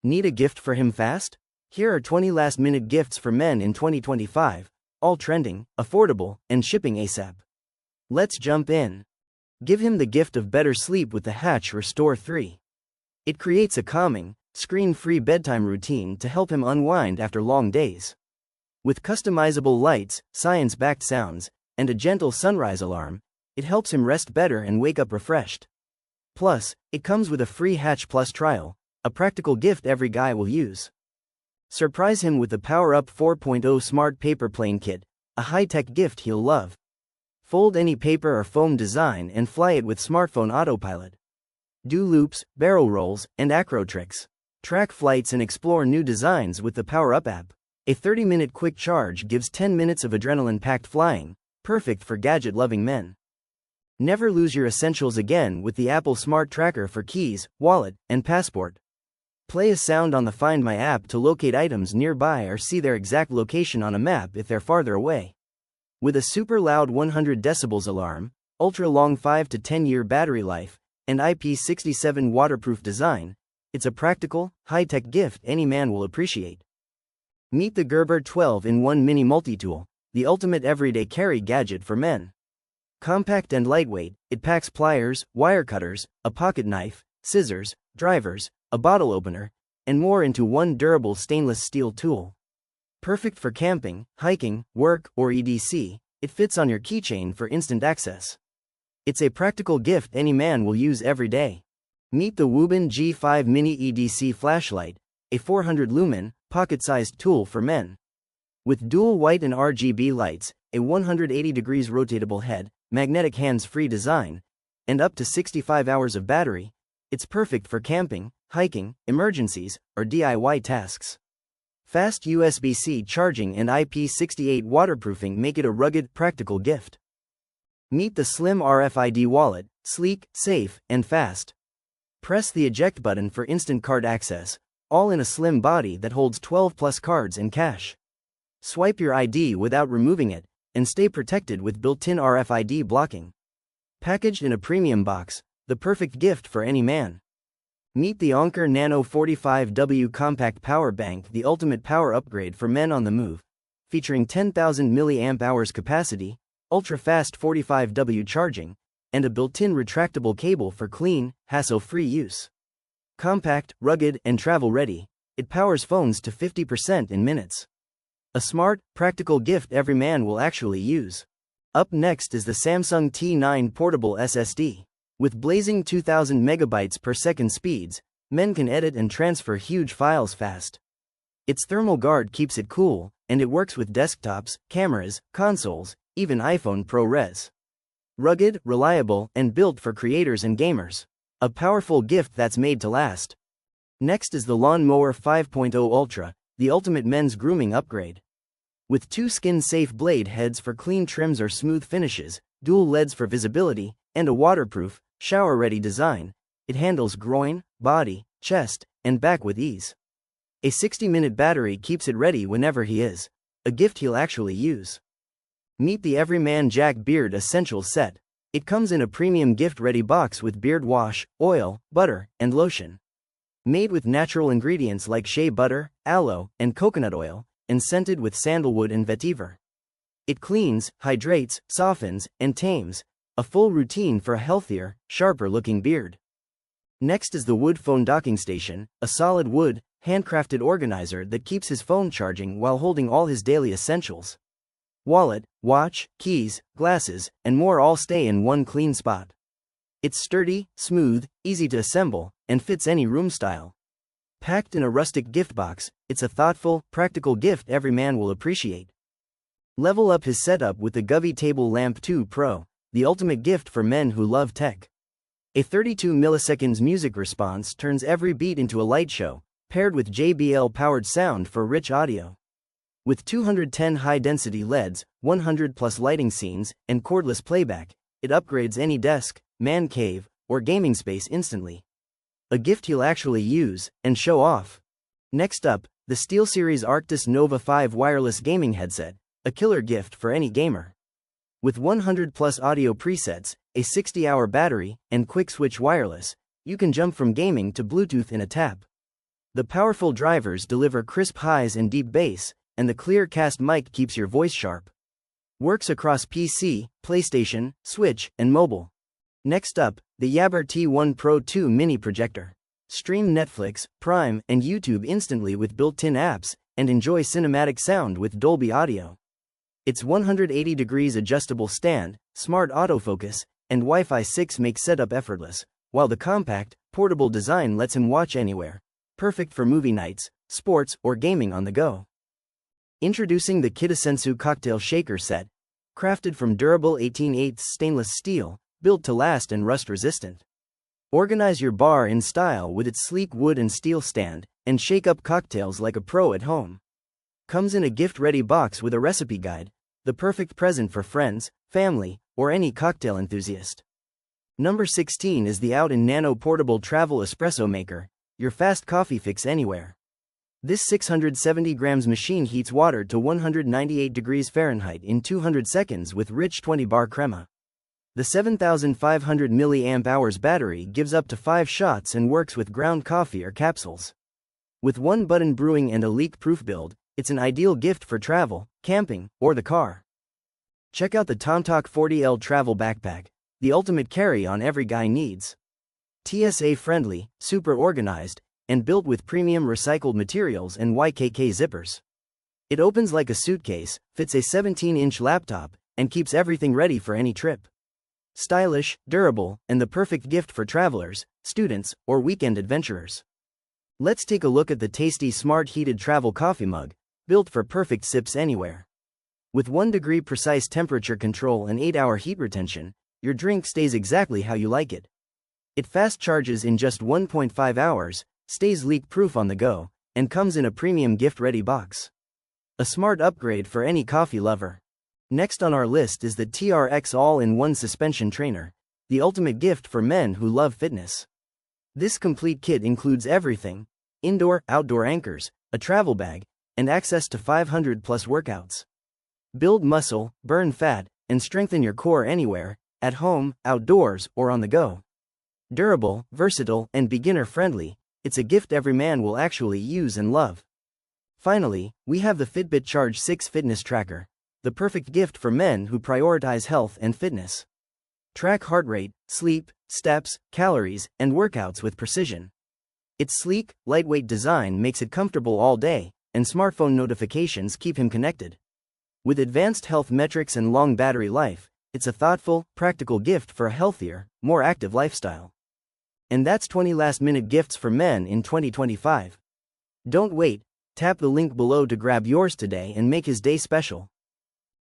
Need a gift for him fast? Here are 20 last-minute gifts for men in 2025, all trending, affordable, and shipping ASAP. Let's jump in. Give him the gift of better sleep with the Hatch Restore 3. It creates a calming, screen-free bedtime routine to help him unwind after long days. With customizable lights, science-backed sounds, and a gentle sunrise alarm, it helps him rest better and wake up refreshed. Plus, it comes with a free Hatch Plus trial, a practical gift every guy will use. Surprise him with the Power Up 4.0 Smart Paper Plane Kit, a high-tech gift he'll love. Fold any paper or foam design and fly it with smartphone autopilot. Do loops, barrel rolls, and acro tricks. Track flights and explore new designs with the Power Up app. A 30-minute quick charge gives 10 minutes of adrenaline-packed flying, perfect for gadget-loving men. Never lose your essentials again with the Apple Smart Tracker for keys, wallet, and passport. Play a sound on the Find My app to locate items nearby or see their exact location on a map if they're farther away. With a super loud 100 decibels alarm, ultra-long 5 to 10-year battery life, and IP67 waterproof design, it's a practical, high-tech gift any man will appreciate. Meet the Gerber 12-in-1 Mini Multi-Tool, the ultimate everyday carry gadget for men. Compact and lightweight, it packs pliers, wire cutters, a pocket knife, scissors, drivers, a bottle opener, and more into one durable stainless steel tool. Perfect for camping, hiking, work, or etc., it fits on your keychain for instant access. It's a practical gift any man will use every day. Meet the Woobin G5 Mini EDC Flashlight, a 400-lumen, pocket-sized tool for men. With dual white and RGB lights, a 180 degrees rotatable head, magnetic hands-free design, and up to 65 hours of battery, it's perfect for camping, hiking, emergencies, or DIY tasks. Fast USB-C charging and IP68 waterproofing make it a rugged, practical gift. Meet the Slim RFID wallet, sleek, safe, and fast. Press the eject button for instant card access, all in a slim body that holds 12+ cards and cash. Swipe your ID without removing it, and stay protected with built-in RFID blocking. Packaged in a premium box, the perfect gift for any man. Meet the Anker Nano 45W Compact Power Bank, the ultimate power upgrade for men on the move. Featuring 10,000 mAh capacity, ultra-fast 45W charging, and a built-in retractable cable for clean, hassle-free use. Compact, rugged, and travel-ready, it powers phones to 50% in minutes. A smart, practical gift every man will actually use. Up next is the Samsung T9 Portable SSD. With blazing 2000 megabytes per second speeds, men can edit and transfer huge files fast. Its thermal guard keeps it cool, and it works with desktops, cameras, consoles, even iPhone ProRes. Rugged, reliable, and built for creators and gamers. A powerful gift that's made to last. Next is the Lawn Mower 5.0 Ultra, the ultimate men's grooming upgrade. With two skin-safe blade heads for clean trims or smooth finishes, dual LEDs for visibility, and a waterproof, shower-ready design, it handles groin, body, chest, and back with ease. A 60-minute battery keeps it ready whenever he is. A gift he'll actually use. Meet the Everyman Jack Beard Essentials Set. It comes in a premium gift-ready box with beard wash, oil, butter, and lotion. Made with natural ingredients like shea butter, aloe, and coconut oil, and scented with sandalwood and vetiver. It cleans, hydrates, softens, and tames, a full routine for a healthier, sharper-looking beard. Next is the Wood Phone Docking Station, a solid wood, handcrafted organizer that keeps his phone charging while holding all his daily essentials. Wallet, watch, keys, glasses, and more all stay in one clean spot. It's sturdy, smooth, easy to assemble, and fits any room style. Packed in a rustic gift box, it's a thoughtful, practical gift every man will appreciate. Level up his setup with the Govee Table Lamp 2 Pro, the ultimate gift for men who love tech. A 32 milliseconds music response turns every beat into a light show, paired with JBL-powered sound for rich audio. With 210 high-density LEDs, 100+ lighting scenes, and cordless playback, it upgrades any desk, man cave, or gaming space instantly. A gift he'll actually use and show off. Next up, the SteelSeries Arctis Nova 5 wireless gaming headset, a killer gift for any gamer. With 100+ audio presets, a 60-hour battery, and quick switch wireless, you can jump from gaming to Bluetooth in a tap. The powerful drivers deliver crisp highs and deep bass, and the clear cast mic keeps your voice sharp. Works across PC, PlayStation, Switch, and mobile. Next up, the Yabber T1 Pro 2 Mini Projector. Stream Netflix, Prime, and YouTube instantly with built-in apps, and enjoy cinematic sound with Dolby Audio. Its 180 degrees adjustable stand, smart autofocus, and Wi-Fi 6 make setup effortless, while the compact, portable design lets him watch anywhere. Perfect for movie nights, sports, or gaming on the go. Introducing the Kitasensu Cocktail Shaker Set. Crafted from durable 18/8 stainless steel, built to last and rust-resistant. Organize your bar in style with its sleek wood and steel stand, and shake up cocktails like a pro at home. Comes in a gift-ready box with a recipe guide, the perfect present for friends, family, or any cocktail enthusiast. Number 16 is the Out & Nano Portable Travel Espresso Maker, your fast coffee fix anywhere. This 670 grams machine heats water to 198 degrees Fahrenheit in 200 seconds with rich 20-bar crema. The 7,500 mAh battery gives up to 5 shots and works with ground coffee or capsules. With one-button brewing and a leak-proof build, it's an ideal gift for travel, camping, or the car. Check out the Tomtok 40L Travel Backpack, the ultimate carry-on every guy needs. TSA-friendly, super organized, and built with premium recycled materials and YKK zippers. It opens like a suitcase, fits a 17-inch laptop, and keeps everything ready for any trip. Stylish, durable, and the perfect gift for travelers, students, or weekend adventurers. Let's take a look at the tasty Smart Heated Travel Coffee Mug, built for perfect sips anywhere. With 1-degree precise temperature control and 8-hour heat retention, your drink stays exactly how you like it. It fast charges in just 1.5 hours, stays leak-proof on the go, and comes in a premium gift-ready box. A smart upgrade for any coffee lover. Next on our list is the TRX All-in-One Suspension Trainer, the ultimate gift for men who love fitness. This complete kit includes everything: indoor, outdoor anchors, a travel bag, and access to 500+ workouts. Build muscle, burn fat, and strengthen your core anywhere, at home, outdoors, or on the go. Durable, versatile, and beginner-friendly, it's a gift every man will actually use and love. Finally, we have the Fitbit Charge 6 Fitness Tracker, the perfect gift for men who prioritize health and fitness. Track heart rate, sleep, steps, calories, and workouts with precision. Its sleek, lightweight design makes it comfortable all day, and smartphone notifications keep him connected. With advanced health metrics and long battery life, it's a thoughtful, practical gift for a healthier, more active lifestyle. And that's 20 last-minute gifts for men in 2025. Don't wait, tap the link below to grab yours today and make his day special.